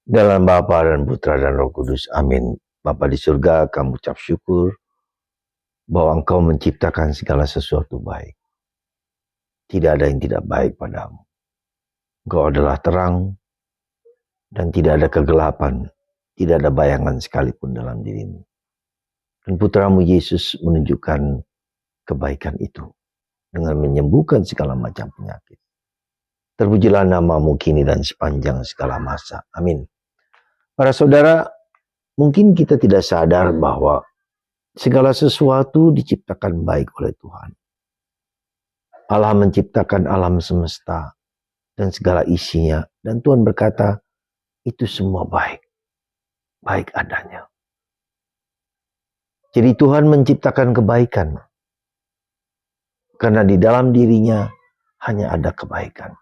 Dalam Bapa dan Putra dan Roh Kudus. Amin. Bapa di surga, kami ucap syukur bahwa Engkau menciptakan segala sesuatu baik. Tidak ada yang tidak baik padamu. Engkau adalah terang dan tidak ada kegelapan. Tidak ada bayangan sekalipun dalam dirimu. Dan putramu Yesus menunjukkan kebaikan itu dengan menyembuhkan segala macam penyakit. Terpujilah namamu kini dan sepanjang segala masa. Amin. Para saudara, mungkin kita tidak sadar bahwa segala sesuatu diciptakan baik oleh Tuhan. Allah menciptakan alam semesta dan segala isinya. Dan Tuhan berkata, itu semua baik. Baik adanya. Jadi Tuhan menciptakan kebaikan. Karena di dalam dirinya hanya ada kebaikan.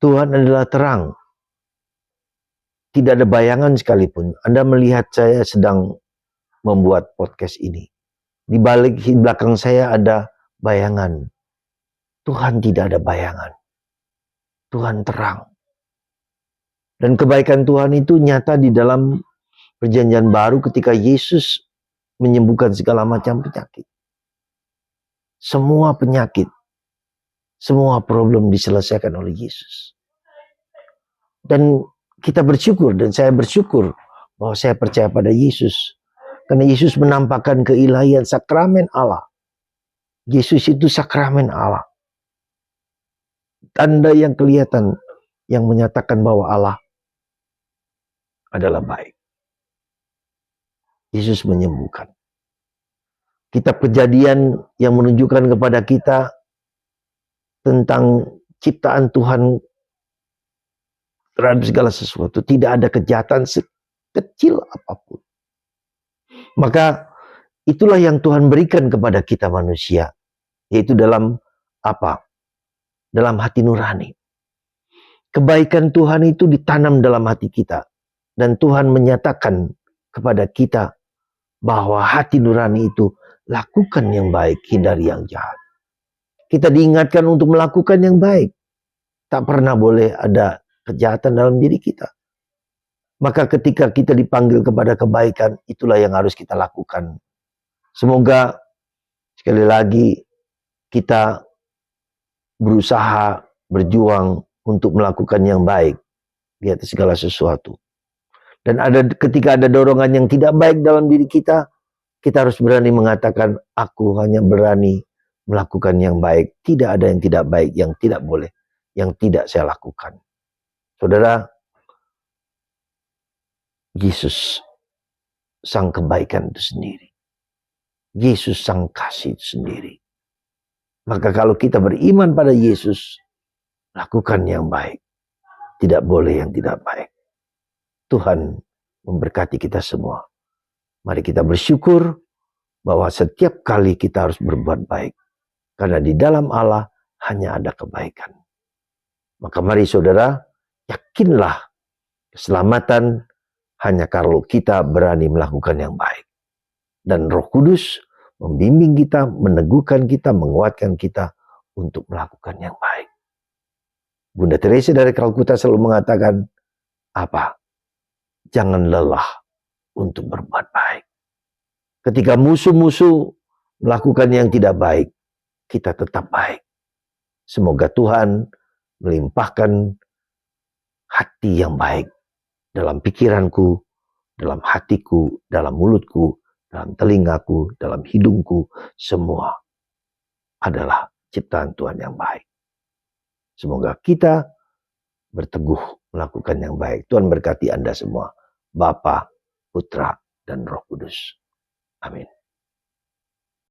Tuhan adalah terang. Tidak ada bayangan sekalipun. Anda melihat saya sedang membuat podcast ini. Di belakang saya ada bayangan. Tuhan tidak ada bayangan. Tuhan terang. Dan kebaikan Tuhan itu nyata di dalam perjanjian baru ketika Yesus menyembuhkan segala macam penyakit. Semua penyakit, semua problem diselesaikan oleh Yesus. Dan kita bersyukur, dan saya bersyukur bahwa saya percaya pada Yesus. Karena Yesus menampakkan keilahian sakramen Allah. Yesus itu sakramen Allah. Tanda yang kelihatan yang menyatakan bahwa Allah adalah baik. Yesus menyembuhkan. Kitab Kejadian yang menunjukkan kepada kita tentang ciptaan Tuhan terhadap segala sesuatu. Tidak ada kejahatan sekecil apapun. Maka itulah yang Tuhan berikan kepada kita manusia. Yaitu dalam apa? Dalam hati nurani. Kebaikan Tuhan itu ditanam dalam hati kita. Dan Tuhan menyatakan kepada kita bahwa hati nurani itu lakukan yang baik, hindari yang jahat. Kita diingatkan untuk melakukan yang baik. Tak pernah boleh ada kejahatan dalam diri kita. Maka ketika kita dipanggil kepada kebaikan, itulah yang harus kita lakukan. Semoga sekali lagi kita berusaha, berjuang untuk melakukan yang baik di atas segala sesuatu. Dan ketika ada dorongan yang tidak baik dalam diri kita, kita harus berani mengatakan, aku hanya berani melakukan yang baik. Tidak ada yang tidak baik, yang tidak boleh, yang tidak saya lakukan. Saudara, Yesus sang kebaikan itu sendiri. Yesus sang kasih itu sendiri. Maka kalau kita beriman pada Yesus, lakukan yang baik. Tidak boleh yang tidak baik. Tuhan memberkati kita semua. Mari kita bersyukur bahwa setiap kali kita harus berbuat baik. Karena di dalam Allah hanya ada kebaikan. Maka mari saudara, yakinlah keselamatan hanya kalau kita berani melakukan yang baik. Dan Roh Kudus membimbing kita, meneguhkan kita, menguatkan kita untuk melakukan yang baik. Bunda Teresa dari Kalkuta selalu mengatakan, apa? Jangan lelah untuk berbuat baik. Ketika musuh-musuh melakukan yang tidak baik, kita tetap baik. Semoga Tuhan melimpahkan hati yang baik dalam pikiranku, dalam hatiku, dalam mulutku, dalam telingaku, dalam hidungku. Semua adalah ciptaan Tuhan yang baik. Semoga kita berteguh melakukan yang baik. Tuhan berkati Anda semua. Bapa, Putra, dan Roh Kudus. Amin.